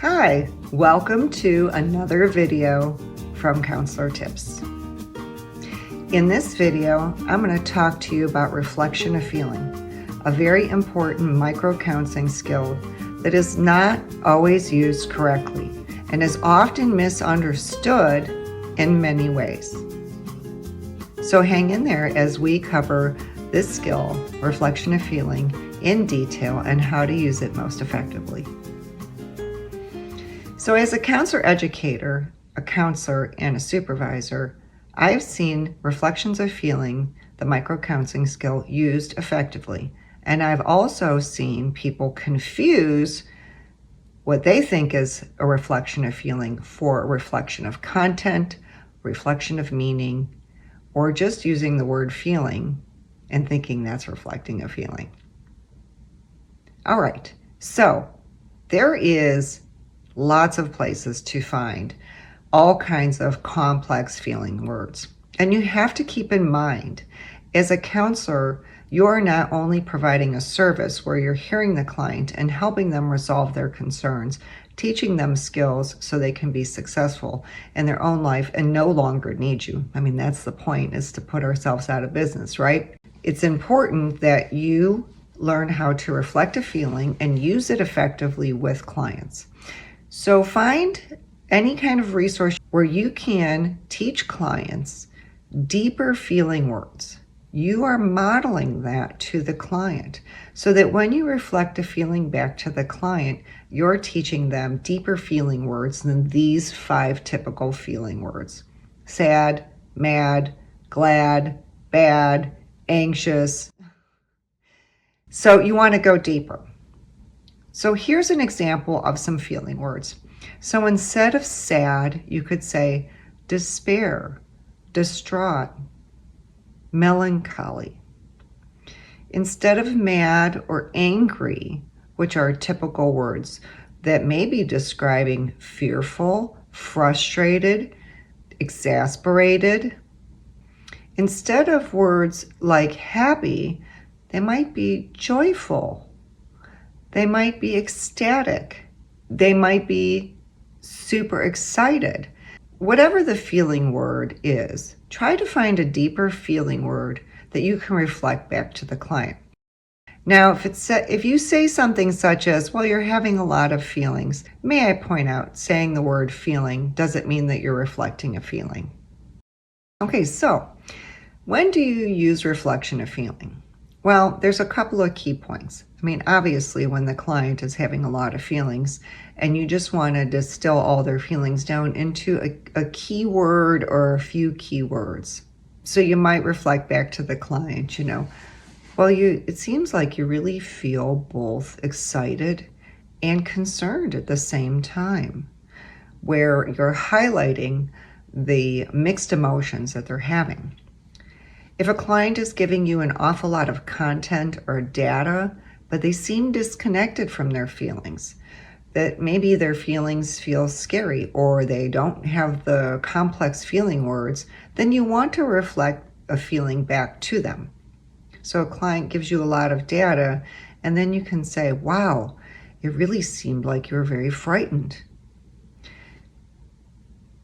Hi, welcome to another video from Counselor Tips. In this video, I'm going to talk to you about reflection of feeling, a very important micro-counseling skill that is not always used correctly and is often misunderstood in many ways. So hang in there as we cover this skill, reflection of feeling, in detail and how to use it most effectively. So as a counselor educator, a counselor, and a supervisor, I've seen reflections of feeling, the micro-counseling skill, used effectively. And I've also seen people confuse what they think is a reflection of feeling for a reflection of content, reflection of meaning, or just using the word feeling and thinking that's reflecting a feeling. All right, so there is lots of places to find all kinds of complex feeling words. And you have to keep in mind, as a counselor, you're not only providing a service where you're hearing the client and helping them resolve their concerns, teaching them skills so they can be successful in their own life and no longer need you. I mean, that's the point, is to put ourselves out of business, right? It's important that you learn how to reflect a feeling and use it effectively with clients. So find any kind of resource where you can teach clients deeper feeling words. You are modeling that to the client so that when you reflect a feeling back to the client, you're teaching them deeper feeling words than these 5 typical feeling words: sad, mad, glad, bad, anxious. So you want to go deeper. So here's an example of some feeling words. So instead of sad, you could say despair, distraught, melancholy. Instead of mad or angry, which are typical words that may be describing fearful, frustrated, exasperated, instead of words like happy, they might be joyful. They might be ecstatic. They might be super excited. Whatever the feeling word is, try to find a deeper feeling word that you can reflect back to the client. Now, if you say something such as, well, you're having a lot of feelings, may I point out, saying the word feeling doesn't mean that you're reflecting a feeling. Okay, so when do you use reflection of feeling? Well, there's a couple of key points. I mean, obviously, when the client is having a lot of feelings and you just want to distill all their feelings down into a keyword or a few keywords. So you might reflect back to the client, well, it seems like you really feel both excited and concerned at the same time, where you're highlighting the mixed emotions that they're having. If a client is giving you an awful lot of content or data, but they seem disconnected from their feelings, that maybe their feelings feel scary or they don't have the complex feeling words, then you want to reflect a feeling back to them. So a client gives you a lot of data, and then you can say, wow, it really seemed like you were very frightened.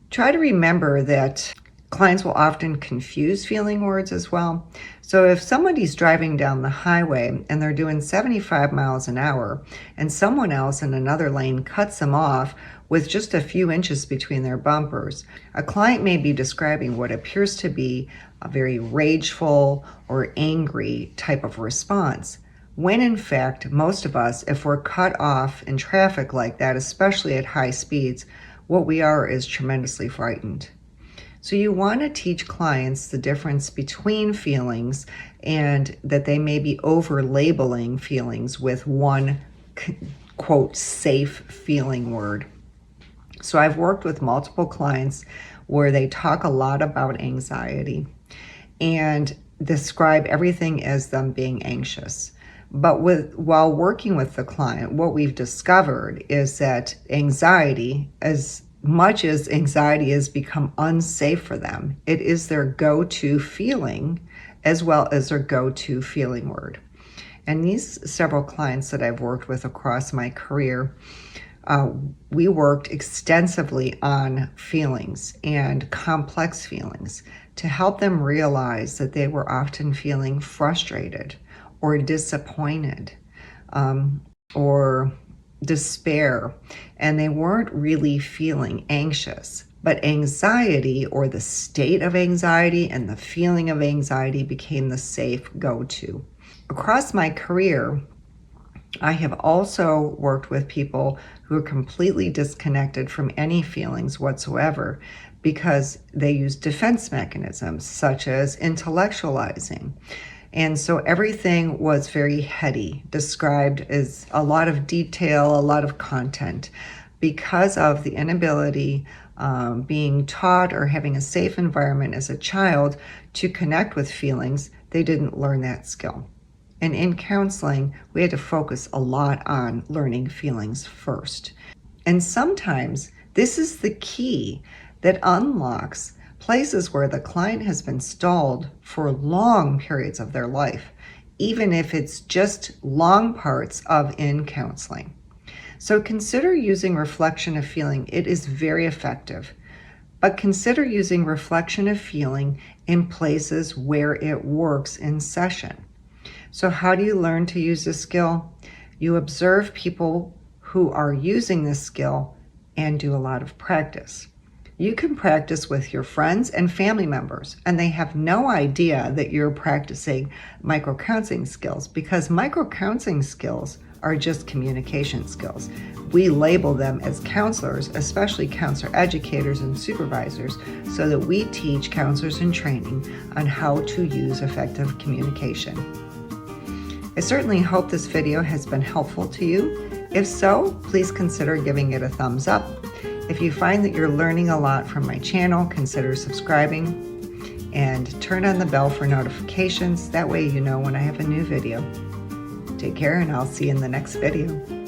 Try to remember that clients will often confuse feeling words as well. So if somebody's driving down the highway and they're doing 75 miles an hour and someone else in another lane cuts them off with just a few inches between their bumpers, a client may be describing what appears to be a very rageful or angry type of response, when in fact, most of us, if we're cut off in traffic like that, especially at high speeds, what we are is tremendously frightened. So you want to teach clients the difference between feelings and that they may be over-labeling feelings with one, quote, safe feeling word. So I've worked with multiple clients where they talk a lot about anxiety and describe everything as them being anxious. But while working with the client, what we've discovered is that anxiety, as much as anxiety has become unsafe for them, it is their go-to feeling as well as their go-to feeling word. And these several clients that I've worked with across my career Uh, we worked extensively on feelings and complex feelings to help them realize that they were often feeling frustrated or disappointed, or despair, and they weren't really feeling anxious. But anxiety, or the state of anxiety and the feeling of anxiety, became the safe go-to. Across my career, I have also worked with people who are completely disconnected from any feelings whatsoever because they use defense mechanisms such as intellectualizing. And so everything was very heady, described as a lot of detail, a lot of content, because of the inability being taught or having a safe environment as a child to connect with feelings. They didn't learn that skill. And in counseling, we had to focus a lot on learning feelings first. And sometimes this is the key that unlocks places where the client has been stalled for long periods of their life, even if it's just long parts of in counseling. So consider using reflection of feeling. It is very effective. But consider using reflection of feeling in places where it works in session. So how do you learn to use this skill? You observe people who are using this skill and do a lot of practice. You can practice with your friends and family members, and they have no idea that you're practicing microcounseling skills, because microcounseling skills are just communication skills. We label them as counselors, especially counselor educators and supervisors, so that we teach counselors in training on how to use effective communication. I certainly hope this video has been helpful to you. If so, please consider giving it a thumbs up. If you find that you're learning a lot from my channel, consider subscribing and turn on the bell for notifications. That way you know when I have a new video. Take care, and I'll see you in the next video.